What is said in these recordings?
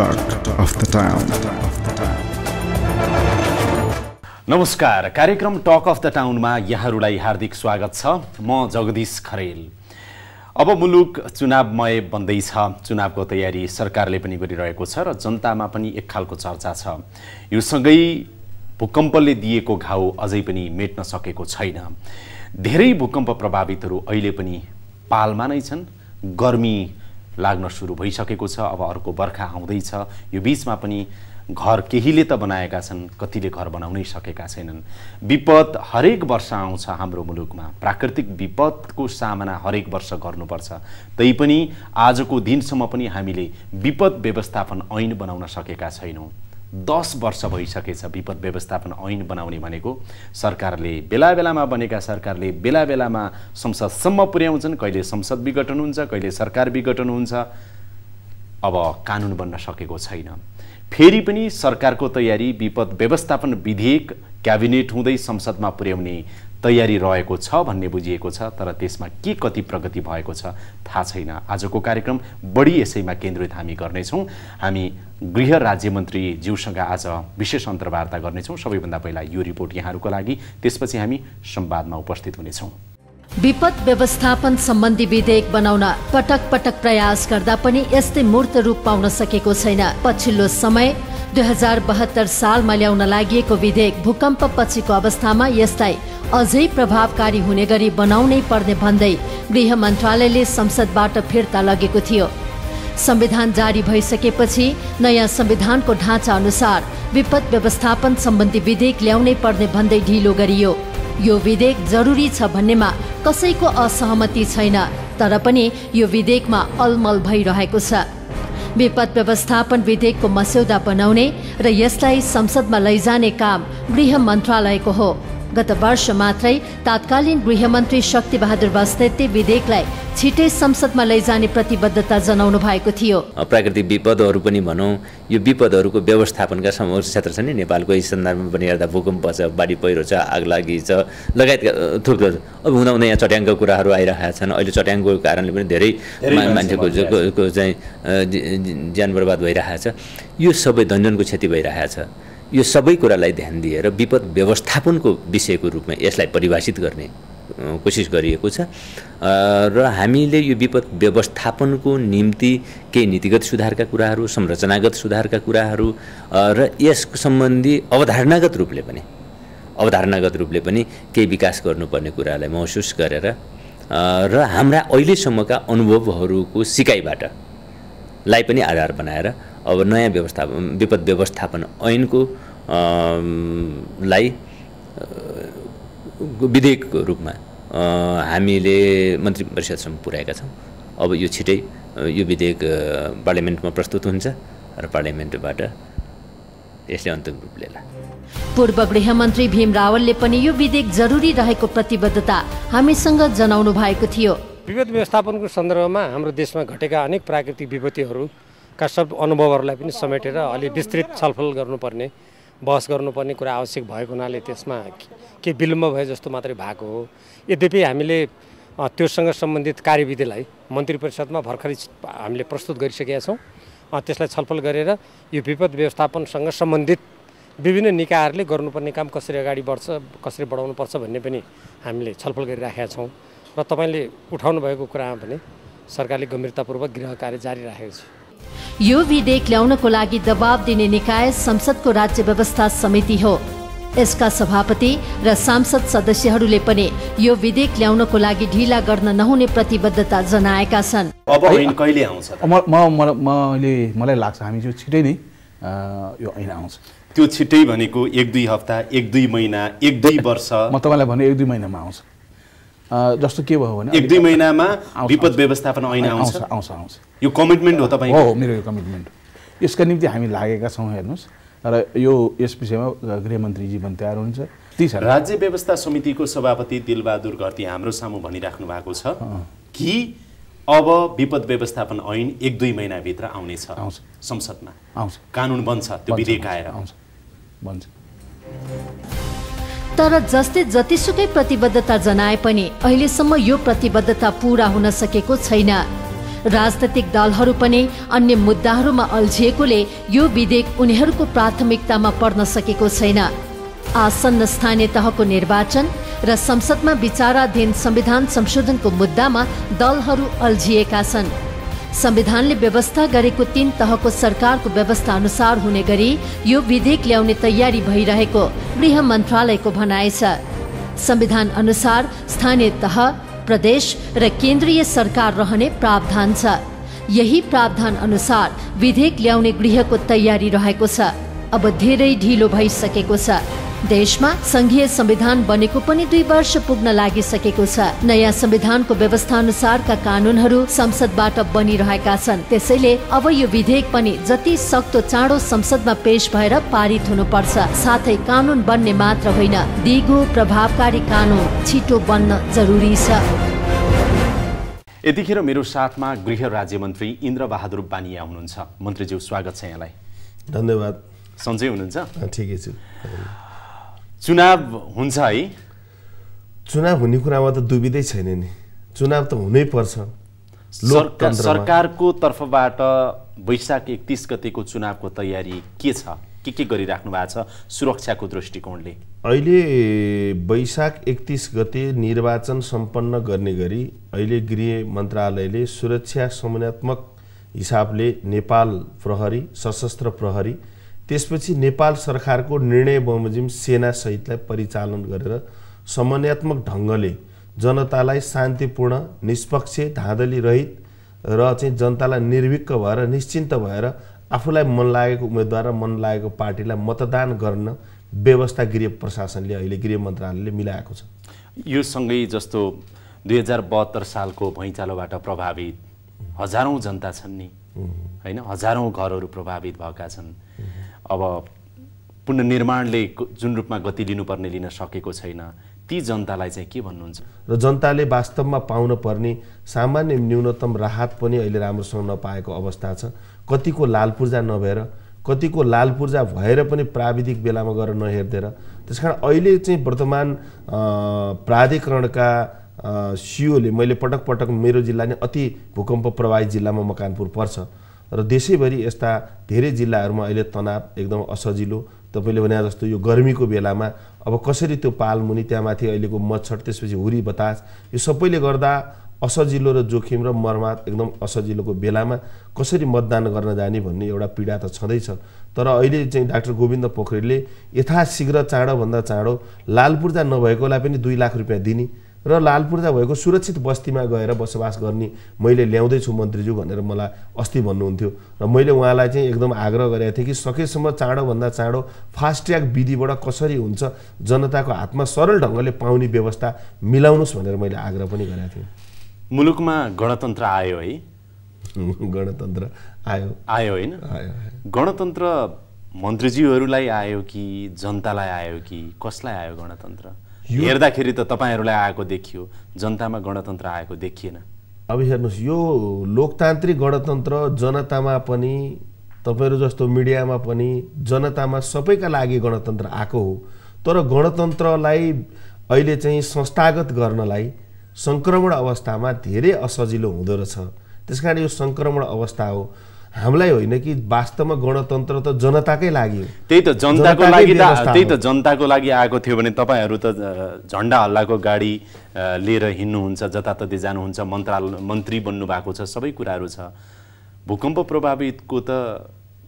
Talk of the Town. नमस्कार, कार्यक्रम talk of the टाउनमा यहाँहरूलाई हार्दिक स्वागत छ। म जगदीश खरेल। अब मुलुक चुनावमय बन्दैछ। चुनावको तयारी सरकारले पनि गरिरहेको छ र जनतामा पनि एक खालको चर्चा छ। यो सँगै भूकम्पले दिएको घाउ अझै पनि मेट्न सकेको छैन। धेरै भूकम्प प्रभावितहरू अहिले पनि पालमा नै छन्। गर्मी लाग्न सुरु भइसकेको छ। अब अर्को बर्खा आउँदैछ। यो बीचमा पनि घर केहीले त बनाएका छन्, कतिले घर बनाउनै सकेका छैनन्। विपद हरेक वर्ष आउँछ हाम्रो मुलुकमा। प्राकृतिक विपदको सामना हरेक वर्ष गर्नुपर्छ। तैपनि आजको दिनसम्म पनि हामीले विपद व्यवस्थापन ऐन बनाउन सकेका छैनौँ। 10 वर्ष भइसकेछ विपद व्यवस्थापन ऐन बनाउने भनेको। सरकारले बेला बेलामा बनेका सरकारले बेला बेलामा संसदसम्म पुर्याउँछन्। कहिले संसद विघटन हुन्छ, कहिले सरकार विघटन हुन्छ। अब कानुन बन्न सकेको छैन। फेरि पनि सरकारको तयारी विपद व्यवस्थापन विधेयक क्याबिनेट हुँदै संसदमा पुर्याउने तयारी रहेको छ भन्ने बुझिएको छ। तर त्यसमा के कति प्रगति भएको छ थाहा छैन। आजको कार्यक्रम बढी यसैमा केन्द्रित हामी गर्नेछौँ। हामी गृह राज्यमन्त्री ज्यूसँग आज विशेष अन्तर्वार्ता गर्नेछौँ। सबैभन्दा पहिला यो रिपोर्ट यहाँहरूको लागि, त्यसपछि हामी संवादमा उपस्थित हुनेछौँ। विपद व्यवस्थापन सम्बन्धी विधेयक बनाउन पटक पटक प्रयास गर्दा पनि यस्तै मूर्त रूप पाउन सकेको छैन। पछिल्लो समय 2072 सालमा ल्याउन लागि विधेयक भूकम्प पछिको अवस्थामा यसलाई अझै प्रभावकारी हुने गरी बनाउनै पर्ने भन्दै गृह मन्त्रालयले संसदबाट फिर्ता लगेको थियो। संविधान जारी भइसकेपछि नयाँ संविधानको ढाँचा अनुसार विपद व्यवस्थापन सम्बन्धी विधेयक ल्याउनै पर्ने भन्दै ढिलो गरियो। यो विधेयक जरुरी छ भन्नेमा कसैको असहमति छैन, तर पनि यो विधेयकमा अलमल भइरहेको छ। विपद व्यवस्थापन विधेयकको मस्यौदा बनाउने र यसलाई संसदमा लैजाने काम गृह मन्त्रालयको हो। गत वर्ष मात्रै तत्कालीन गृहमन्त्री शक्ति बहादुर बस्नेतले विधेयकलाई छिटै संसदमा लैजाने प्रतिबद्धता जनाउनु भएको थियो। प्राकृतिक विपदहरू पनि भनौँ, यो विपदहरूको व्यवस्थापनका समग्र क्षेत्र छ नि नेपालको। यस सन्दर्भमा पनि हेर्दा भूकम्प छ, बाढी पहिरो छ, आगलागी छ, लगायतका थुप्रो अब हुँदा यहाँ चट्याङका कुराहरू आइरहेका छन्। अहिले चट्याङको कारणले पनि धेरै मान्छेको चाहिँ ज्यान बर्बाद भइरहेको छ। यो सबै धनजनको क्षति भइरहेको छ। यो सबै कुरालाई ध्यान दिएर विपद व्यवस्थापनको विषयको रूपमा यसलाई परिभाषित गर्ने कोसिस गरिएको छ र हामीले यो विपद व्यवस्थापनको निम्ति केही नीतिगत सुधारका कुराहरू, संरचनागत सुधारका कुराहरू र यस सम्बन्धी अवधारणागत रूपले पनि केही विकास गर्नुपर्ने कुरालाई महसुस गरेर र हाम्रा अहिलेसम्मका अनुभवहरूको सिकाइबाट लाई पनि आधार बनाएर अब नयाँ विपद व्यवस्थापन ऐनको लाई विधेयकको रूपमा हामीले मन्त्री परिषदसम्म पुर्याएका छौँ। अब यो छिटै यो विधेयक पार्लियामेन्टमा प्रस्तुत हुन्छ र पार्लियामेन्टबाट यसले अन्तिम रूप लिएला। पूर्व गृहमन्त्री भीम रावलले पनि यो विधेयक जरुरी रहेको प्रतिबद्धता हामीसँग जनाउनु भएको थियो। विपद व्यवस्थापनको सन्दर्भमा हाम्रो देशमा घटेका अनेक प्राकृतिक विपत्तिहरूका सब अनुभवहरूलाई पनि समेटेर अलि विस्तृत छलफल गर्नुपर्ने, बहस गर्नुपर्ने कुरा आवश्यक भएको हुनाले त्यसमा के विलम्ब भए जस्तो मात्रै भएको हो। यद्यपि हामीले त्योसँग सम्बन्धित कार्यविधिलाई मन्त्री परिषदमा भर्खरै हामीले प्रस्तुत गरिसकेका छौँ। त्यसलाई छलफल गरेर यो विपद व्यवस्थापनसँग सम्बन्धित विभिन्न निकायहरूले गर्नुपर्ने काम कसरी अगाडि बढ्छ, कसरी बढाउनुपर्छ भन्ने पनि हामीले छलफल गरिराखेका छौँ। र तपाईँले उठाउनु भएको कुरामा भने सरकारले गम्भीरतापूर्वक गृह कार्य जारी राखेको छ। यो विधेयक ल्याउनको लागि दबाब दिने निकाय संसदको राज्य व्यवस्था समिति हो। यसका सभापति र सांसद सदस्यहरूले पनि यो विधेयक ल्याउनको लागि ढिला गर्न नहुने प्रतिबद्धता जनाएका छन्। अब ऐन कहिले आउँछ? मलाई लाग्छ हामी जो छिटै नै यो ऐन आउँछ। त्यो छिटै भनेको 1-2 हप्ता, 1-2 महिना, 1-2 वर्ष? म तपाईँलाई भने 1-2 महिनामा आउँछ। जस्तो के भयो भने 1-2 महिनामा विपद व्यवस्थापन ऐन आउँछ। यो कमिटमेन्ट हो तपाईको? हो, मेरो यो कमिटमेन्ट हो। यसका निम्ति हामी लागेका छौँ। हेर्नुहोस्, र यस विषयमा गृहमन्त्रीजी पनि तयार हुनुहुन्छ। राज्य व्यवस्था समितिको सभापति दिलबहादुर घरती हाम्रो सामु भनिराख्नु भएको छ कि अब विपद व्यवस्थापन ऐन 1-2 महिनाभित्र आउनेछ संसदमा। आउँछ, कानुन बन्छ, त्यो विधेयक आएर बन्छ। तर जस्तै जतिसुकै प्रतिबद्धता जनाए पनि अहिलेसम्म यो प्रतिबद्धता पूरा हुन सकेको छैन। राजनीतिक दलहरू पनि अन्य मुद्दाहरूमा अल्झिएकोले यो विधेयक उनीहरूको प्राथमिकतामा पर्न सकेको छैन। आसन्न स्थानीय तहको निर्वाचन र संसदमा विचाराधीन संविधान संशोधनको मुद्दामा दलहरू अल्झिएका छन्। संविधानले व्यवस्था गरेको 3 तहको सरकारको व्यवस्था अनुसार हुने गरी यो विधेयक ल्याउने तयारी भइरहेको गृह मन्त्रालयको भनाइ छ। संविधान अनुसार स्थानीय तह, प्रदेश र केन्द्रीय सरकार रहने प्रावधान छ। यही प्रावधान अनुसार विधेयक ल्याउने गृहको तयारी रहेको छ। अब धेरै ढिलो भइसकेको छ। देशमा संघीय संविधान बनेको पनि 2 वर्ष पुग्न लागिसकेको छ। नयाँ संविधानको व्यवस्था अनुसारका कानूनहरू संसदबाट बनिरहेका छन्। त्यसैले अब यो विधेयक पनि जति सक्दो चाँडो संसदमा पेश भएर पारित हुनुपर्छ। साथै कानून बन्ने मात्र होइन, दिगो प्रभावकारी कानून छिटो बन्न जरुरी छ। यतिखेर मेरो साथमा गृह राज्य मन्त्री इन्द्र बहादुर बानिया हुनुहुन्छ। मन्त्रीज्यू, स्वागत छ यहाँलाई। धन्यवाद। सन्चै हुनुहुन्छ? ठिकै छु। चुनाव हुन्छ है? चुनाव हुने कुरामा त दुविधै छैन नि, चुनाव त हुनै पर्छ। सरकारको तर्फबाट वैशाख 31 गतेको चुनावको तयारी के छ? के गरिराख्नु भएको छ सुरक्षाको दृष्टिकोणले? अहिले वैशाख 31 गते निर्वाचन सम्पन्न गर्ने गरी अहिले गृह मन्त्रालयले सुरक्षा समन्वयात्मक हिसाबले नेपाल प्रहरी, सशस्त्र प्रहरी, त्यसपछि नेपाल सरकारको निर्णय बमोजिम सेना सहितलाई परिचालन गरेर समन्वयात्मक ढङ्गले जनतालाई शान्तिपूर्ण, निष्पक्ष, धाँधली रहित र चाहिँ जनतालाई निर्विक्क भएर निश्चिन्त भएर आफूलाई मन लागेको उम्मेदवार र मन लागेको पार्टीलाई मतदान गर्न व्यवस्था गृह प्रशासनले अहिले गृह मन्त्रालयले मिलाएको छ। यो सँगै जस्तो 2072 सालको भुइँचालोबाट प्रभावित हजारौं जनता छन् नि, हैन? हजारौं घरहरू प्रभावित भएका छन्। अब पुनर्निर्माणले जुन रूपमा गति लिनुपर्ने लिन सकेको छैन, ती जनतालाई चाहिँ के भन्नुहुन्छ? र जनताले वास्तवमा पाउन पर्ने सामान्य न्यूनतम राहत पनि अहिले राम्रोसँग नपाएको अवस्था छ। कतिको लाल पूर्जा नभएर, कतिको लाल पूर्जा भएर पनि प्राविधिक बेलामा गएर नहेर्देर। त्यसकारण अहिले चाहिँ वर्तमान प्राधिकरणका सिओले, मैले पटक पटक, मेरो जिल्ला नै अति भूकम्प प्रभावित जिल्लामा मकवानपुर पर्छ र देशैभरि यस्ता धेरै जिल्लाहरूमा अहिले तनाव एकदम असजिलो। तपाईँले भने जस्तो यो गर्मीको बेलामा अब कसरी त्यो पालमुनि, त्यहाँमाथि अहिलेको मच्छर, त्यसपछि हुरी बतास, यो सबैले गर्दा असजिलो र जोखिम र मर्मात एकदम असजिलोको बेलामा कसरी मतदान गर्न जाने भन्ने एउटा पीडा त छँदैछ। तर अहिले चाहिँ डाक्टर गोविन्द पोखरेलले यथाशीघ्र चाँडोभन्दा चाँडो लाल पूर्जा नभएकोलाई पनि 2 लाख रुपियाँ दिने र लाल पूर्जा भएको सुरक्षित बस्तीमा गएर बसोबास गर्ने मैले ल्याउँदैछु मन्त्रीज्यू भनेर मलाई अस्ति भन्नुहुन्थ्यो र मैले उहाँलाई चाहिँ एकदम आग्रह गरेको थिएँ कि सकेसम्म चाँडोभन्दा चाँडो फास्ट ट्र्याक विधिबाट कसरी हुन्छ जनताको हातमा सरल ढङ्गले पाउने व्यवस्था मिलाउनुहोस् भनेर मैले आग्रह पनि गरेको थिएँ। मुलुकमा गणतन्त्र आयो है? गणतन्त्र आयो होइन? आयो। गणतन्त्र मन्त्रीज्यूहरूलाई आयो कि जनतालाई आयो कि कसलाई आयो गणतन्त्र? हेर्दाखेरि त तपाईँहरूलाई आएको देखियो, जनतामा गणतन्त्र आएको देखिएन। अब हेर्नुहोस्, यो लोकतान्त्रिक गणतन्त्र जनतामा पनि, तपाईँहरू जस्तो मिडियामा पनि, जनतामा सबैका लागि गणतन्त्र आएको हो। तर गणतन्त्रलाई अहिले चाहिँ संस्थागत गर्नलाई सङ्क्रमण अवस्थामा धेरै असजिलो हुँदो रहेछ। त्यसकारण यो सङ्क्रमण अवस्था हो, हामीलाई होइन कि वास्तवमा गणतन्त्र त जनताकै लागि हो। त्यही त जनताको लागि, त्यही त जनताको लागि आएको थियो भने तपाईँहरू त झन्डा हल्लाको गाडी लिएर हिँड्नुहुन्छ, जताततै जानुहुन्छ, मन्त्री बन्नु भएको छ, सबै कुराहरू छ। भूकम्प प्रभावितको त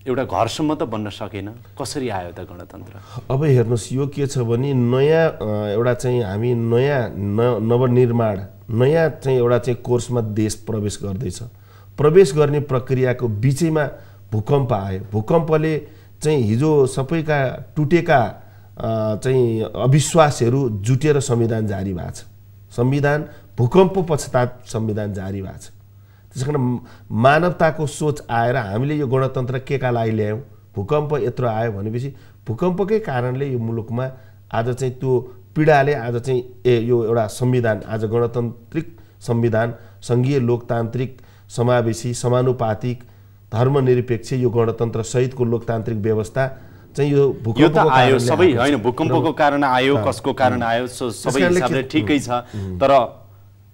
एउटा घरसम्म त बन्न सकेन, कसरी आयो त गणतन्त्र? अब हेर्नुहोस्, यो के छ भने नयाँ एउटा चाहिँ हामी नयाँ नवनिर्माण, नयाँ चाहिँ एउटा चाहिँ कोर्समा देश प्रवेश गर्दैछ। प्रवेश गर्ने प्रक्रियाको बिचैमा भूकम्प आयो। भूकम्पले चाहिँ हिजो सबैका टुटेका चाहिँ अविश्वासहरू जुटेर संविधान जारी भएको छ। संविधान भूकम्प पश्चात संविधान जारी भएको छ। त्यसकारण मानवताको सोच आएर हामीले यो गणतन्त्र केका लागि ल्यायौँ? भूकम्प यत्रो आयो भनेपछि भूकम्पकै कारणले यो मुलुकमा आज चाहिँ त्यो पीडाले आज चाहिँ यो एउटा संविधान, आज गणतान्त्रिक संविधान, सङ्घीय लोकतान्त्रिक समावेशी समानुपातिक धर्मनिरपेक्ष यो गणतन्त्र सहितको लोकतान्त्रिक व्यवस्था चाहिँ यो भूकम्प आयो। सबै होइन, भूकम्पको कारण आयो, कसको कारण आयो, सबै हिसाबले ठिकै छ। तर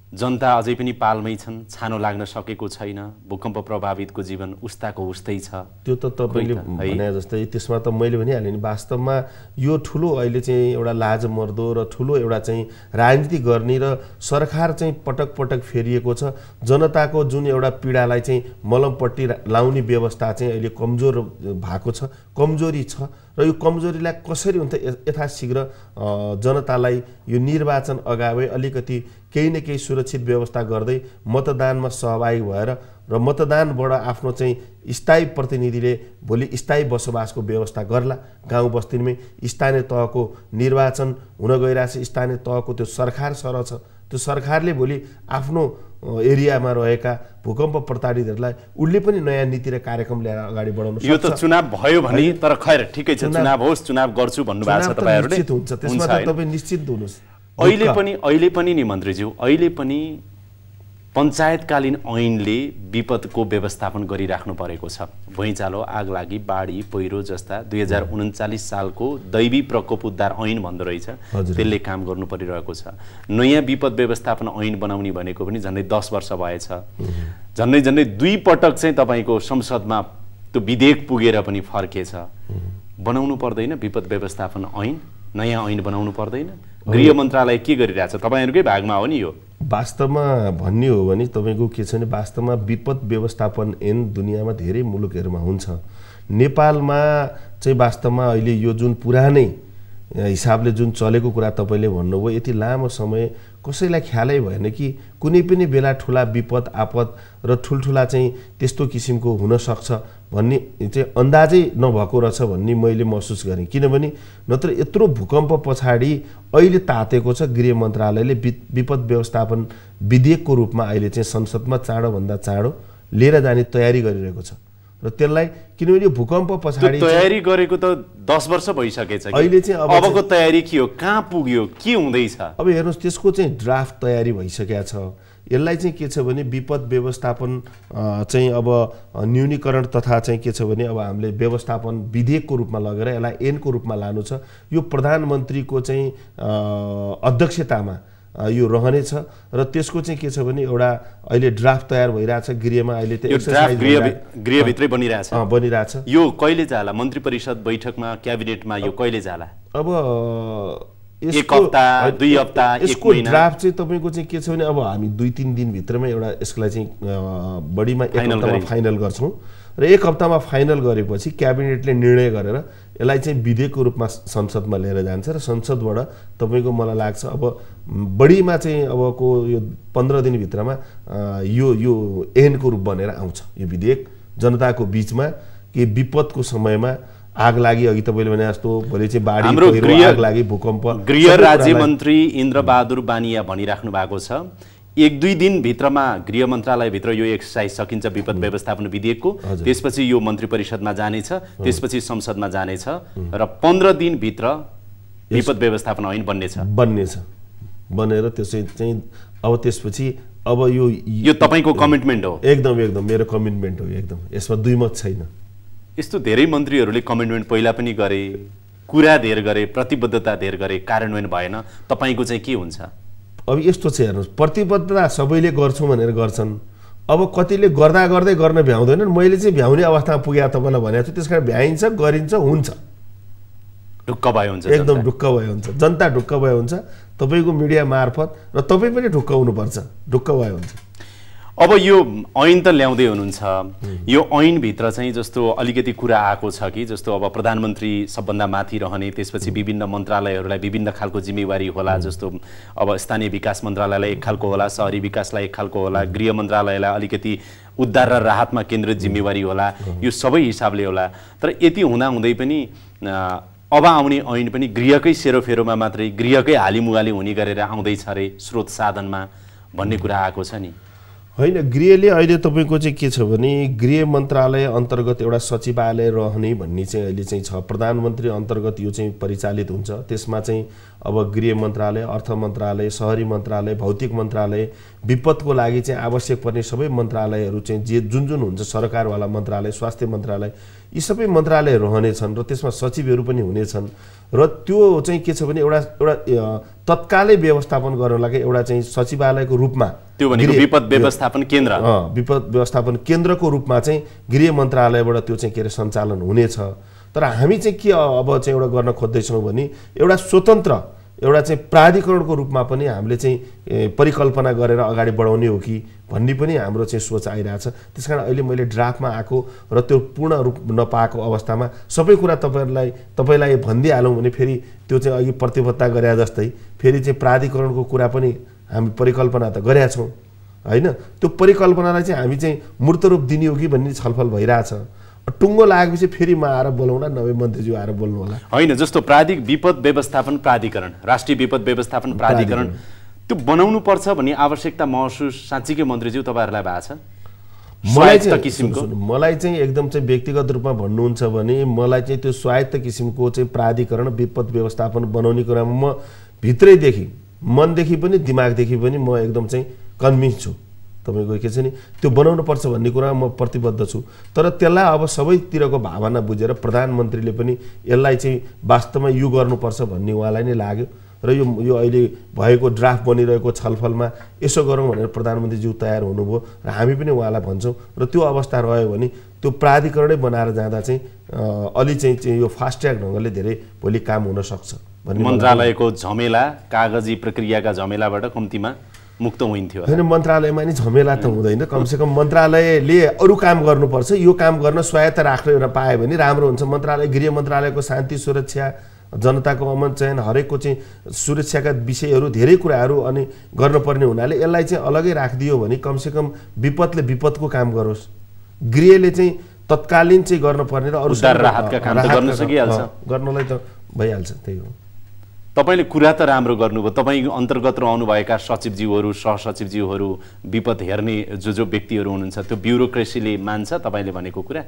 जनता अझै पनि पालमै छन्, छानो लाग्न सकेको छैन, भूकम्प प्रभावितको जीवन उस्ताको उस्तै छ। त्यो त तपाईँले भने जस्तै त्यसमा त मैले भनिहालेँ नि, वास्तवमा यो ठुलो अहिले चाहिँ एउटा लाजमर्दो र ठुलो एउटा चाहिँ राजनीति गर्ने र सरकार चाहिँ पटक पटक फेरिएको छ। जनताको जुन एउटा पीडालाई चाहिँ मलमपट्टि लाउने व्यवस्था चाहिँ अहिले कमजोर भएको छ, कमजोरी छ र यो कमजोरीलाई कसरी हुन्छ यथाशीघ्र जनतालाई यो निर्वाचन अगावै अलिकति केही न केही सुरक्षित व्यवस्था गर्दै मतदानमा सहभागी भएर र मतदानबाट आफ्नो चाहिँ स्थायी प्रतिनिधिले भोलि स्थायी बसोबासको व्यवस्था गर्ला। गाउँ बस्तीमै स्थानीय तहको निर्वाचन हुन गइरहेछ, स्थानीय तहको त्यो सरकार सरह छ, त्यो सरकारले भोलि आफ्नो एरियामा रहेका भूकम्प प्रताडितहरूलाई उसले पनि नयाँ नीति र कार्यक्रम ल्याएर अगाडि बढाउन सक्छ। यो त चुनाव भयो भने तर खैर ठिकै छ, चुनाव होस्, चुनाव गर्छु भन्नुभएको छ तपाईहरुले, निश्चित हुन्छ, त्यसमा त तपाई निश्चित हुनुहोस्। अहिले पनि नि मन्त्रीज्यू, अहिले पनि पञ्चायतकालीन ऐनले विपदको व्यवस्थापन गरिराख्नु परेको छ। भुइँचालो, आगलागी, बाढी, पहिरो जस्ता 2039 सालको दैवी प्रकोप उद्धार ऐन भन्दो रहेछ, त्यसले काम गर्नु परिरहेको छ। नयाँ विपद व्यवस्थापन ऐन बनाउने भनेको पनि झन्डै 10 वर्ष भएछ। झन्डै 2 पटक चाहिँ तपाईको संसदमा त्यो विधेयक पुगेर पनि फर्केछ। बनाउनु पर्दैन विपद व्यवस्थापन ऐन? नयाँ ऐन बनाउनु पर्दैन? गृह मन्त्रालय के गरिरहेछ? तपाईहरुकै भागमा हो नि यो। वास्तवमा भन्ने हो भने तपाईको के छ भने वास्तवमा विपद व्यवस्थापन ऐन दुनियाँमा धेरै मुलुकहरुमा हुन्छ। नेपालमा चाहिँ वास्तवमा अहिले यो जुन पुरानै हिसाबले जुन चलेको कुरा तपाईले भन्नुभयो, यति लामो समय कसैलाई ख्यालै भएन कि कुनै पनि बेला ठुला विपद आपद र ठुलठुला चाहिँ त्यस्तो किसिमको हुन सक्छ भन्ने चाहिँ अन्दाजै नभएको रहेछ भन्ने मैले महसुस गरेँ। किनभने नत्र यत्रो भूकम्प पछाडि अहिले तातेको छ गृह मन्त्रालयले विपद व्यवस्थापन विधेयकको रूपमा अहिले चाहिँ संसदमा चाँडोभन्दा चाँडो लिएर जाने तयारी गरिरहेको छ। र त्यसलाई किनभने यो भूकम्प पछाडि तयारी गरेको त 10 वर्ष भइसकेछ। अहिले चाहिँ अबको तयारी के हो, कहाँ पुग्यो, के हुँदैछ? अब हेर्नुहोस्, त्यसको चाहिँ ड्राफ्ट तयारी भइसकेको छ। यसलाई चाहिँ के छ भने विपद व्यवस्थापन चाहिँ अब न्यूनीकरण तथा चाहिँ के छ भने अब हामीले व्यवस्थापन विधेयकको रूपमा लगेर यसलाई ऐनको रूपमा लानु छ। यो प्रधानमन्त्रीको चाहिँ अध्यक्षतामा यो रहनेछ र त्यसको चाहिँ के छ भने एउटा अहिले ड्राफ्ट तयार भइरहेछ गृहमा। अहिले त गृहभित्रै बनिरहेछ। यो कहिले जाला? मन्त्री परिषद बैठकमा, क्याबिनेटमा यो कहिले जाला? अब एक हप्ता, 2 हप्ता, यसको ड्राफ्ट चाहिँ तपाईको चाहिँ के छ भने अब हामी 2-3 दिन भित्रमा एउटा यसलाई चाहिँ बढीमा 1 हप्तामा फाइनल गर्छौं र 1 हप्तामा फाइनल गरेपछि क्याबिनेटले निर्णय गरेर यसलाई चाहिँ विधेयकको रूपमा संसदमा लिएर जान्छ र संसदबाट तपाईको मलाई लाग्छ अब बढीमा चाहिँ अबको यो 15 दिन भित्रमा यो ऐनको रूप बनेर आउँछ। यो विधेयक जनताको बीचमा के विपदको समयमा आग लागि, अघि तपाईले भने जस्तो भोलि चाहिँ बाढी, पहिरो, आग लागि, भूकम्प, गृह राज्य मन्त्री इन्द्रबहादुर बानिया भनिराख्नु भएको छ 1-2 दिन भित्रमा गृह मन्त्रालय भित्र यो एक्सरसाइज सकिन्छ विपद व्यवस्थापन विधेयकको। त्यसपछि यो मन्त्री परिषदमा जानेछ, त्यसपछि संसदमा जानेछ र 15 दिन भित्र विपद व्यवस्थापन ऐन बन्नेछ बनेर त्यसै चाहिँ अब त्यसपछि अब यो तपाईको कमिटमेन्ट हो? एकदम मेरो कमिटमेन्ट हो, एकदम। यसमा दुई मत छैन। यस्तो धेरै मन्त्रीहरूले कमिटमेन्ट पहिला पनि गरे, कुरा धेर गरे, प्रतिबद्धता धेर गरे, कार्यान्वयन भएन। तपाईको चाहिँ के हुन्छ? अब यस्तो छ, हेर्नुहोस्, प्रतिबद्धता सबैले गर्छौँ भनेर गर्छन्। अब कतिले गर्दा गर्दै गर्न भ्याउँदैनन्। मैले चाहिँ भ्याउने अवस्थामा पुगे तपाईँलाई भनेको छु। त्यसकारण भ्याइन्छ, गरिन्छ, हुन्छ। ढुक्क भयो हुन्छ, एकदम ढुक्क भयो हुन्छ, जनता ढुक्क भयो हुन्छ। तपाईको मिडिया मार्फत र तपाईँ पनि ढुक्क हुनुपर्छ, ढुक्क भयो हुन्छ। अब यो ऐन त ल्याउँदै हुनुहुन्छ, यो ऐनभित्र चाहिँ जस्तो अलिकति कुरा आएको छ कि जस्तो अब प्रधानमन्त्री सबभन्दा माथि रहने, त्यसपछि विभिन्न मन्त्रालयहरूलाई विभिन्न खालको जिम्मेवारी होला। जस्तो अब स्थानीय विकास मन्त्रालयलाई एक खालको होला, शहरी विकासलाई एक खालको होला, गृह मन्त्रालयलाई अलिकति उद्धार र राहतमा केन्द्रित जिम्मेवारी होला। यो सबै हिसाबले होला। तर यति हुँदाहुँदै पनि अब आउने ऐन पनि गृहकै सेरोफेरोमा मात्रै, गृहकै हालिमुहाली हुने गरेर आउँदैछ अरे स्रोत साधनमा भन्ने कुरा आएको छ नि। होइन, गृहले अहिले तपाईको चाहिँ के छ भने गृह मन्त्रालय अन्तर्गत एउटा सचिवालय रहने भन्ने चाहिँ अहिले चाहिँ छ। प्रधानमन्त्री अन्तर्गत यो चाहिँ परिचालित हुन्छ। त्यसमा चाहिँ अब गृह मन्त्रालय, अर्थ मन्त्रालय, शहरी मन्त्रालय, भौतिक मन्त्रालय, विपदको लागि चाहिँ आवश्यक पर्ने सबै मन्त्रालयहरू चाहिँ जुन जुन हुन्छ सरकारवाला मन्त्रालय, स्वास्थ्य मन्त्रालय, यी सबै मन्त्रालयहरू रहनेछन् र त्यसमा सचिवहरू पनि हुनेछन् र त्यो चाहिँ के छ भने एउटा तत्कालै व्यवस्थापन गर्नलाई एउटा चाहिँ सचिवालयको रूपमा त्यो भनेको विपद व्यवस्थापन केन्द्र विपद व्यवस्थापन केन्द्रको रूपमा चाहिँ गृह मन्त्रालयबाट त्यो चाहिँ के अरे सञ्चालन हुनेछ। तर हामी चाहिँ के अब चाहिँ एउटा गर्न खोज्दैछौँ भने एउटा स्वतन्त्र एउटा चाहिँ प्राधिकरणको रूपमा पनि हामीले चाहिँ परिकल्पना गरेर अगाडि बढाउने हो कि भन्ने पनि हाम्रो चाहिँ सोच आइरहेछ। त्यसकारण अहिले मैले ड्राफ्टमा आएको र त्यो पूर्ण रूप नपाएको अवस्थामा सबै कुरा तपाईँलाई भनिदिइहालौँ भने फेरि त्यो चाहिँ अघि प्रतिबद्धता गरे जस्तै फेरि चाहिँ प्राधिकरणको कुरा पनि हामी परिकल्पना त गरेका छौँ होइन। त्यो परिकल्पनालाई चाहिँ हामी चाहिँ मूर्त रूप दिने हो कि भन्ने छलफल भइरहेछ। टुङ्गो लागेपछि फेरि म आएर बोलाउँला, नभए मन्त्रीज्यू आएर बोल्नु होला होइन। जस्तो विपद व्यवस्थापन प्राधिकरण, राष्ट्रिय विपद व्यवस्थापन प्राधिकरण त्यो बनाउनु पर्छ भन्ने आवश्यकता महसुस साँच्चीकै मन्त्रीज्यू तपाईँहरूलाई भएको छ? मलाई चाहिँ एकदम चाहिँ व्यक्तिगत रूपमा भन्नुहुन्छ भने मलाई चाहिँ त्यो स्वायत्त किसिमको चाहिँ प्राधिकरण विपद व्यवस्थापन बनाउने कुरामा म भित्रैदेखि मनदेखि पनि दिमागदेखि पनि म एकदम चाहिँ कन्भिन्स छु। तपाईँको के छ नि त्यो बनाउनु पर्छ भन्ने कुरा म प्रतिबद्ध छु। तर त्यसलाई अब सबैतिरको भावना बुझेर प्रधानमन्त्रीले पनि यसलाई चाहिँ वास्तवमा यो गर्नुपर्छ भन्ने उहाँलाई नै लाग्यो र यो अहिले भएको ड्राफ्ट बनिरहेको छलफलमा यसो गरौँ भनेर प्रधानमन्त्रीज्यू तयार हुनुभयो र हामी पनि उहाँलाई भन्छौँ र त्यो अवस्था रह्यो भने त्यो प्राधिकरणै बनाएर जाँदा चाहिँ अलि चाहिँ यो फास्ट ट्र्याक ढङ्गले धेरै भोलि काम हुन सक्छ भन्ने मन्त्रालयको झमेला, कागजी प्रक्रियाका झमेलाबाट कम्तीमा मुक्त हुन्थ्यो होइन। मन्त्रालयमा नि झमेला त हुँदैन, कमसेकम मन्त्रालयले अरू काम गर्नुपर्छ, यो काम गर्न स्वायत्त राख्न पायो भने राम्रो हुन्छ। मन्त्रालय गृह मन्त्रालयको शान्ति सुरक्षा, जनताको अमन चयन, हरेकको चाहिँ सुरक्षाका विषयहरू धेरै कुराहरू अनि गर्नुपर्ने हुनाले यसलाई चाहिँ अलगै राखिदियो भने कमसेकम विपदले विपदको काम गरोस्, गृहले चाहिँ तत्कालीन चाहिँ गर्नुपर्ने र अरू राहतका काम गर्न सकिहाल्छ, गर्नलाई त भइहाल्छ। त्यही हो। तपाईँले कुरा त राम्रो गर्नुभयो। तपाईँ अन्तर्गत रहनुभएका सचिवज्यूहरू, सहसचिवज्यूहरू, विपद हेर्ने जो व्यक्तिहरू हुनुहुन्छ त्यो ब्युरोक्रेसीले मान्छ तपाईँले भनेको कुरा?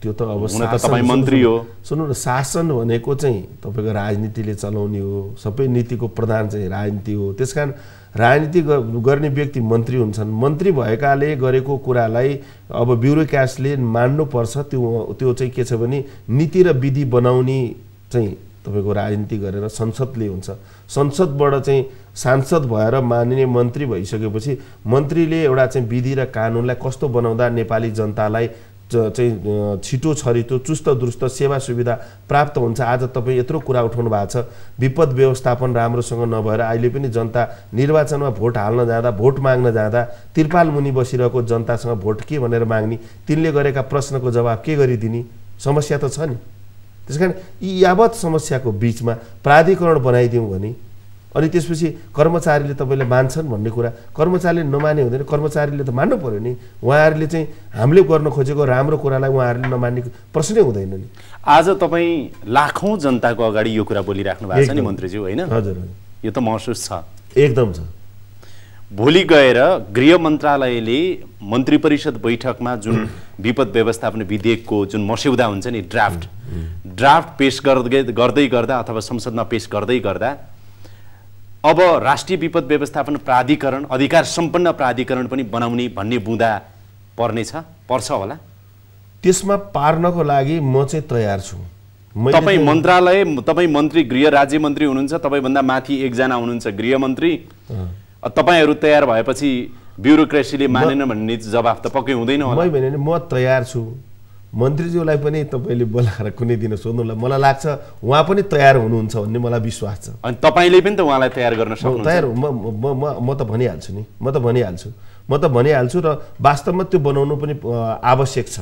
त्यो त अब तपाईँ मन्त्री हो, सुन्नु न, शासन भनेको चाहिँ तपाईँको राजनीतिले चलाउने हो, सबै नीतिको प्रधान चाहिँ राजनीति हो। त्यसकारण राजनीति गर्ने व्यक्ति मन्त्री हुन्छन्। मन्त्री भएकाले गरेको कुरालाई अब ब्युरोक्रेसीले मान्नुपर्छ। त्यो चाहिँ के छ भने नीति र विधि बनाउने चाहिँ तपाईँको राजनीति गरेर संसदले हुन्छ। संसदबाट चाहिँ सांसद भएर मानिने मन्त्री भइसकेपछि मन्त्रीले एउटा चाहिँ विधि र कानुनलाई कस्तो बनाउँदा नेपाली जनतालाई चाहिँ छिटो छरितो चुस्त दुरुस्त सेवा सुविधा प्राप्त हुन्छ। आज तपाईँ यत्रो कुरा उठाउनु भएको छ, विपद व्यवस्थापन राम्रोसँग नभएर अहिले पनि जनता निर्वाचनमा भोट हाल्न जाँदा, भोट माग्न जाँदा त्रिपाल मुनि बसिरहेको जनतासँग भोट के भनेर माग्ने, तिनले गरेका प्रश्नको जवाब के गरिदिने समस्या त छ नि। त्यसकारण यी यावत समस्याको बिचमा प्राधिकरण बनाइदिउँ भने अनि त्यसपछि कर्मचारीले तपाईँले मान्छन् भन्ने कुरा, कर्मचारीले नमाने हुँदैन, कर्मचारीले त मान्नु पर्यो नि। उहाँहरूले चाहिँ हामीले गर्न खोजेको राम्रो कुरालाई उहाँहरूले नमान्ने प्रश्नै हुँदैन नि। आज तपाईँ लाखौँ जनताको अगाडि यो कुरा बोलिराख्नु भएको छ नि मन्त्रीज्यू, होइन? हजुर, यो त महसुस छ, एकदम छ। भोलि गएर गृह मन्त्रालयले मन्त्री परिषद बैठकमा जुन विपद व्यवस्थापन विधेयकको जुन मस्यौदा हुन्छ नि, ड्राफ्ट पेश गर्दै गर्दा अथवा संसदमा पेश गर्दै गर्दा अब राष्ट्रिय विपद व्यवस्थापन प्राधिकरण, अधिकार सम्पन्न प्राधिकरण पनि बनाउने भन्ने बुँदा पर्छ होला? त्यसमा पार्नको लागि म चाहिँ तयार छु। तपाईँ मन्त्रालय, तपाईँ मन्त्री, गृह राज्य मन्त्री हुनुहुन्छ, तपाईँभन्दा माथि एकजना हुनुहुन्छ गृहमन्त्री, तपाईँहरू तयार भएपछि ब्युरोक्रेसीले मानेन भन्ने जवाफ त पक्कै हुँदैन होला? मैले म तयार छु। मन्त्रीज्यूलाई पनि तपाईँले बोलाएर कुनै दिन सोध्नुलाई मलाई लाग्छ उहाँ पनि तयार हुनुहुन्छ भन्ने मलाई विश्वास छ। अनि तपाईँले पनि त उहाँलाई तयार गर्न सक्नुहुन्छ? तयार म त भनिहाल्छु नि, म त भनिहाल्छु र वास्तवमा त्यो बनाउनु पनि आवश्यक छ।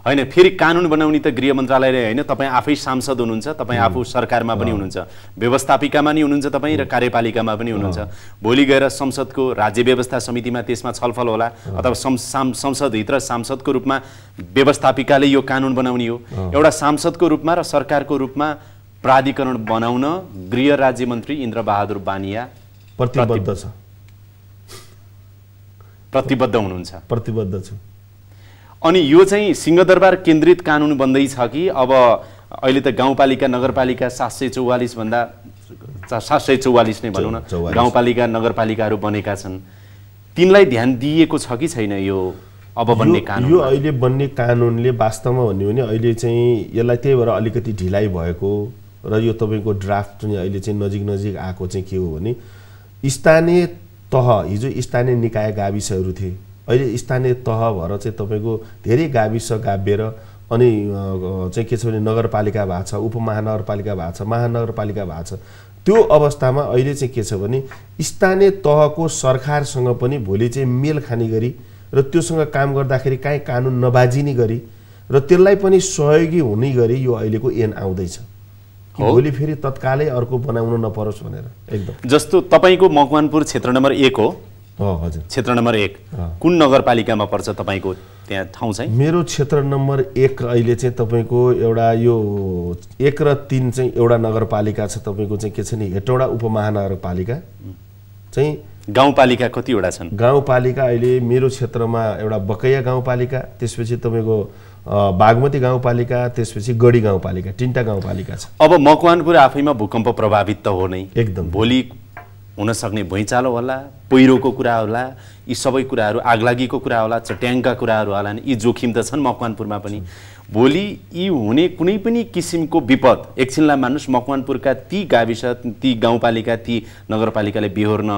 होइन, फेरि कानुन बनाउने त गृह मन्त्रालयले होइन, तपाईँ आफै सांसद हुनुहुन्छ, तपाईँ आफू सरकारमा पनि हुनुहुन्छ, व्यवस्थापिकामा नि हुनुहुन्छ तपाईँ र कार्यपालिकामा पनि हुनुहुन्छ। भोलि गएर संसदको राज्य व्यवस्था समितिमा त्यसमा छलफल होला अथवा संसदभित्र सांसदको रूपमा व्यवस्थापिकाले यो कानुन बनाउने हो। एउटा सांसदको रूपमा र सरकारको रूपमा प्राधिकरण बनाउन गृह राज्य मन्त्री इन्द्रबहादुर बानिया प्रतिबद्ध छ। प्रतिबद्ध हुनुहुन्छ? प्रतिबद्ध छु। अनि यो चाहिँ सिंहदरबार केन्द्रित कानुन बन्दैछ कि अब अहिले त गाउँपालिका नगरपालिका 744 भन्दा 744 नै भनौँ न गाउँपालिका नगरपालिकाहरू बनेका छन्। तिनलाई ध्यान दिएको छ कि छैन यो अब बन्ने कानुन? यो अहिले बन्ने कानुनले वास्तवमा भन्यो भने अहिले चाहिँ यसलाई त्यही भएर अलिकति ढिलाइ भएको र यो तपाईँको ड्राफ्ट चाहिँ अहिले चाहिँ नजिक आएको चाहिँ के हो भने स्थानीय तह, हिजो स्थानीय निकाय गाविसहरू थिए, अहिले स्थानीय तह भएर चाहिँ तपाईँको धेरै गाविस गाभिएर अनि चाहिँ के छ भने नगरपालिका भएको छ, उपमहानगरपालिका भएको छ, महानगरपालिका भएको छ। त्यो अवस्थामा अहिले चाहिँ के छ भने स्थानीय तहको सरकारसँग पनि भोलि चाहिँ मेल खाने गरी र त्योसँग काम गर्दाखेरि काहीँ कानुन नबाजिने गरी र त्यसलाई पनि सहयोगी हुने गरी यो अहिलेको ऐन आउँदैछ। भोलि फेरि तत्कालै अर्को बनाउन नपरोस् भनेर एकदम। जस्तो तपाईँको मकवानपुर क्षेत्र नम्बर 1 हो? हजुर, क्षेत्र नम्बर 1 कुन नगरपालिकामा पर्छ तपाईँको त्यहाँ ठाउँ चाहिँ? मेरो क्षेत्र नम्बर 1 अहिले चाहिँ तपाईँको एउटा यो 1 र 3 चाहिँ एउटा नगरपालिका छ तपाईँको चाहिँ के छ नि हेटौडा उपमहानगरपालिका चाहिँ। गाउँपालिका कतिवटा छन्? गाउँपालिका अहिले मेरो क्षेत्रमा एउटा बकैया गाउँपालिका, त्यसपछि तपाईँको बागमती गाउँपालिका, त्यसपछि गढी गाउँपालिका, 3टा गाउँपालिका छ। अब मकवानपुर आफैमा भूकम्प प्रभावित त हो नै, एकदम। भोलि हुन सक्ने भुइँचालो होला, पहिरोको कुरा होला, यी सबै कुराहरू, आगलागीको कुरा होला, चट्याङका कुराहरू होला, यी जोखिम त छन् मकवानपुरमा पनि। भोलि यी हुने कुनै पनि किसिमको विपद एकछिनलाई मान्नुहोस् मकवानपुरका ती गाविस, ती गाउँपालिका, ती नगरपालिकाले बेहोर्न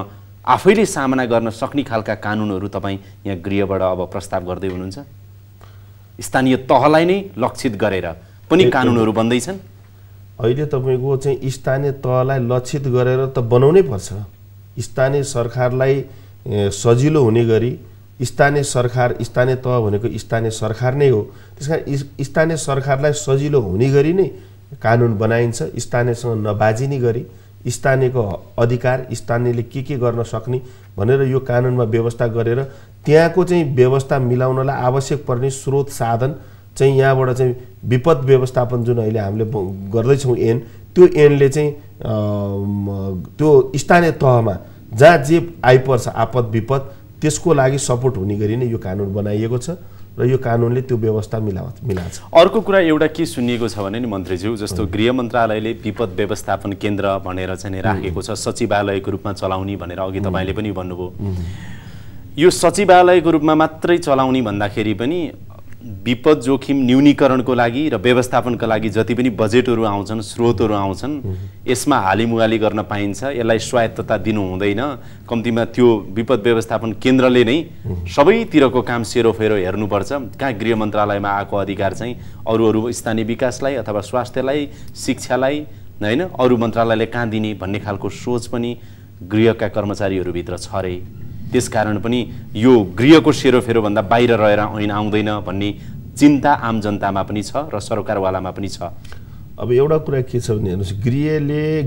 आफैले सामना गर्न सक्ने खालका कानुनहरू तपाईँ यहाँ गृहबाट अब प्रस्ताव गर्दै हुनुहुन्छ? स्थानीय तहलाई नै लक्षित गरेर पनि कानुनहरू बन्दैछन्? अहिले तपाईँको चाहिँ स्थानीय तहलाई लक्षित गरेर त बनाउनै पर्छ। स्थानीय सरकारलाई सजिलो हुने गरी स्थानीय तह भनेको स्थानीय सरकार नै हो, त्यस कारण स्थानीय सरकारलाई सजिलो हुने गरी नै कानुन बनाइन्छ। स्थानीयसँग नबाजिने गरी स्थानीयको अधिकार, स्थानीयले के गर्न सक्ने भनेर यो कानुनमा व्यवस्था गरेर त्यहाँको चाहिँ व्यवस्था मिलाउनलाई आवश्यक पर्ने स्रोत साधन चाहिँ यहाँबाट चाहिँ विपद व्यवस्थापन जुन अहिले हामीले गर्दैछौँ ऐन, त्यो ऐनले चाहिँ त्यो स्थानीय तहमा जहाँ जे आइपर्छ आपद विपद त्यसको लागि सपोर्ट हुने गरी नै यो कानुन बनाइएको छ र यो कानुनले त्यो व्यवस्था मिलाएको छ। अर्को कुरा एउटा के सुनिएको छ भने नि मन्त्रीज्यू, जस्तो गृह मन्त्रालयले विपद व्यवस्थापन केन्द्र भनेर चाहिँ राखेको छ, सचिवालयको रूपमा चलाउने भनेर अघि तपाईँले पनि भन्नुभयो। यो सचिवालयको रूपमा मात्रै चलाउने भन्दाखेरि पनि विपद जोखिम न्यूनीकरणको लागि र व्यवस्थापनका लागि जति पनि बजेटहरू आउँछन्, स्रोतहरू आउँछन्, यसमा हालिमुहाली गर्न पाइन्छ, यसलाई स्वायत्तता दिनु हुँदैन। कम्तीमा त्यो विपद व्यवस्थापन केन्द्रले नै सबैतिरको काम सेरोफेरो हेर्नुपर्छ। कहाँ गृह मन्त्रालयमा आएको अधिकार चाहिँ अरू स्थानीय विकासलाई अथवा स्वास्थ्यलाई, शिक्षालाई हैन अरू मन्त्रालयले कहाँ दिने भन्ने खालको सोच पनि गृहका कर्मचारीहरूभित्र छ रे। त्यसकारण पनि यो गृहको सेरोफेरोभन्दा बाहिर रहेर ऐन आउँदैन भन्ने चिन्ता आम जनतामा पनि छ र सरकारवालामा पनि छ। अब एउटा कुरा के छ भने हेर्नुहोस्,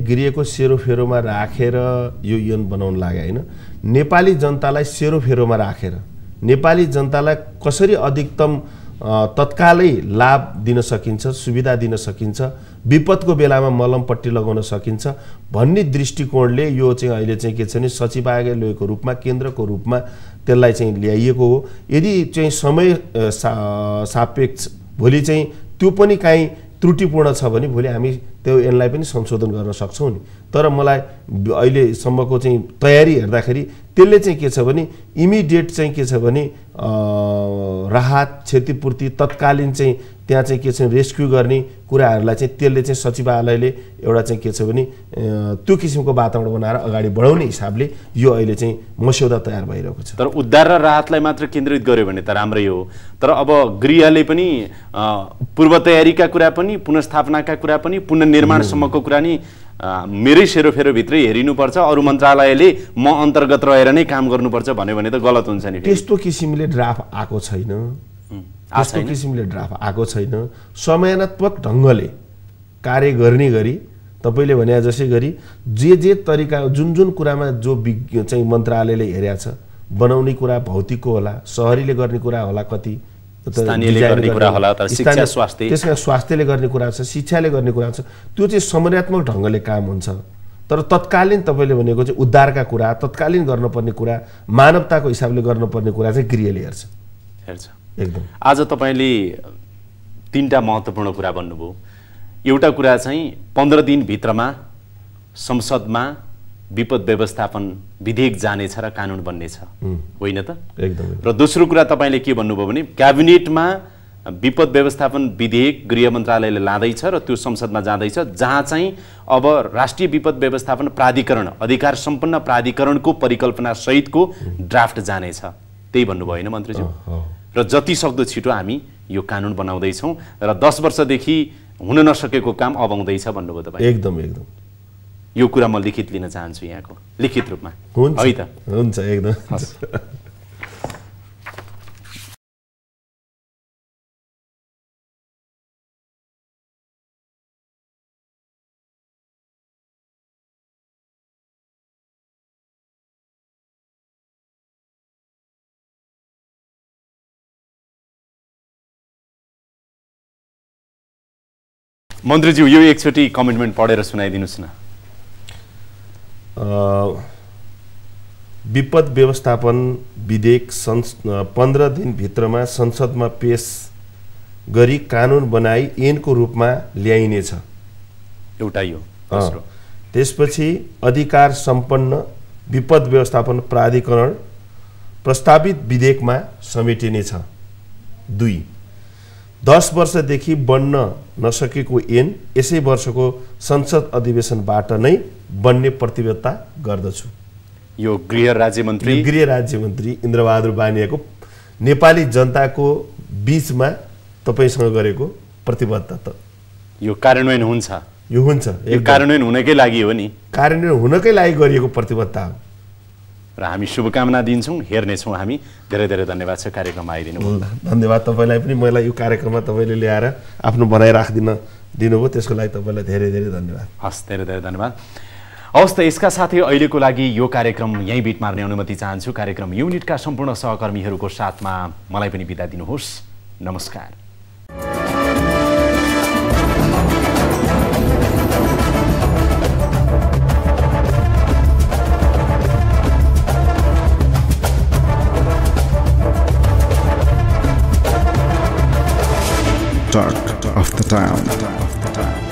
गृहको सेरोफेरोमा राखेर यो ऐन बनाउन लाग्यो होइन। नेपाली जनतालाई सेरोफेरोमा राखेर नेपाली जनतालाई कसरी अधिकतम तत्कालै लाभ दिन सकिन्छ, सुविधा दिन सकिन्छ, विपदको बेलामा मलमपट्टि लगाउन सकिन्छ भन्ने दृष्टिकोणले यो चाहिँ अहिले चाहिँ के छ भने सचिवालयको रूपमा, केन्द्रको रूपमा त्यसलाई चाहिँ ल्याइएको हो। यदि चाहिँ समय सापेक्ष भोलि चाहिँ त्यो पनि काहीँ त्रुटिपूर्ण छ भने भोलि हामी त्यो ऐनलाई पनि संशोधन गर्न सक्छौँ नि। तर मलाई अहिलेसम्मको चाहिँ तयारी हेर्दाखेरि त्यसले चाहिँ के छ भने इमिडिएट चाहिँ के छ भने राहत, क्षतिपूर्ति, तत्कालीन चाहिँ त्यहाँ चाहिँ के छ रेस्क्यु गर्ने कुराहरूलाई चाहिँ त्यसले चाहिँ सचिवालयले एउटा चाहिँ के छ भने त्यो किसिमको वातावरण बनाएर अगाडि बढाउने हिसाबले यो अहिले चाहिँ मस्यौदा तयार भइरहेको छ। तर उद्धार र राहतलाई मात्र केन्द्रित गर्यो भने त राम्रै हो। तर अब गृहले पनि पूर्व तयारीका कुरा पनि, पुनर्स्थापनाका कुरा पनि, पुनर्निर्माणसम्मको कुरा नि मेरै सेरोफेरोभित्रै हेरिनुपर्छ, अरू मन्त्रालयले म अन्तर्गत रहेर नै काम गर्नुपर्छ भन्यो भने त गलत हुन्छ नि। त्यस्तो किसिमले ड्राफ्ट आएको छैन, त्यस्तो किसिमले ड्राफ्ट आएको छैन। समयानुत्मक ढङ्गले कार्य गर्ने गरी तपाईँले भने जसै गरी जे तरिका जुन कुरामा जो चाहिँ मन्त्रालयले हेरेको छ, बनाउने कुरा भौतिकको होला, सहरीले गर्ने कुरा होला, कति स्थानीयले गर्ने कुरा होला, तर शिक्षा स्वास्थ्य, त्यसमा स्वास्थ्यले गर्ने कुरा छ, शिक्षाले गर्ने कुरा छ, त्यो चाहिँ समन्वयात्मक ढङ्गले काम हुन्छ। तर तत्कालीन तपाईँले भनेको चाहिँ उद्धारका कुरा, तत्कालीन गर्नुपर्ने कुरा, मानवताको हिसाबले गर्नुपर्ने कुरा चाहिँ गृहले हेर्छ एकदम। आज तपाईँले 3टा महत्त्वपूर्ण कुरा भन्नुभयो। एउटा कुरा चाहिँ 15 दिनभित्रमा संसदमा विपद व्यवस्थापन विधेयक जानेछ र कानुन बन्नेछ, होइन त? एकदम। र दोस्रो कुरा तपाईँले के भन्नुभयो भने क्याबिनेटमा विपद व्यवस्थापन विधेयक गृह मन्त्रालयले लाँदैछ र त्यो संसदमा जाँदैछ, जहाँ चाहिँ अब राष्ट्रिय विपद व्यवस्थापन प्राधिकरण अधिकार सम्पन्न प्राधिकरणको परिकल्पना सहितको ड्राफ्ट जानेछ, त्यही भन्नुभयो होइन मन्त्रीज्यू? र जति सक्दो छिटो हामी यो कानुन बनाउँदैछौँ र 10 वर्षदेखि हुन नसकेको काम अब आउँदैछ भन्नुभयो तपाईँ। एकदम एकदम। यो कुरा म लिखित लिन चाहन्छु यहाँको, लिखित रूपमा, है त? हुन्छ, एकदम। मन्त्रीज्यू यो एकचोटि कमिटमेन्ट पढेर सुनाइदिनुहोस् न। विपद व्यवस्थापन विधेयक 15 दिनभित्रमा संसदमा पेश गरी कानुन बनाई ऐनको रूपमा ल्याइनेछ। एउटा यो। त्यसपछि अधिकार सम्पन्न विपद व्यवस्थापन प्राधिकरण प्रस्तावित विधेयकमा समेटिनेछ। 2, 10 वर्षदेखि बन्न नसकेको ऐन यसै वर्षको संसद अधिवेशनबाट नै बन्ने प्रतिबद्धता गर्दछु। यो गृह राज्य मन्त्री इन्द्रबहादुर बानियाको नेपाली जनताको बीचमा तपाईसँग गरेको प्रतिबद्धता। यो कार्यान्वयन हुन्छ? यो हुन्छ। यो कार्यान्वयन हुनकै लागि हो नि? कार्यान्वयन हुनकै लागि गरिएको प्रतिबद्धता हो र हामी शुभकामना दिन्छौँ, हेर्नेछौँ हामी। धेरै धेरै धन्यवाद छ कार्यक्रममा आइदिनु। धन्यवाद तपाईँलाई पनि, मलाई यो कार्यक्रममा तपाईँले ल्याएर आफ्नो बनाइ राखिदिन दिनुभयो, त्यसको लागि तपाईँलाई धेरै धेरै धन्यवाद। हस्, धेरै धेरै धन्यवाद। हवस् त, यसका साथै अहिलेको लागि यो कार्यक्रम यहीँ बिट मार्ने अनुमति चाहन्छु। कार्यक्रम युनिटका सम्पूर्ण सहकर्मीहरूको साथमा मलाई पनि बिदा दिनुहोस्। नमस्कार। Talk of the Town.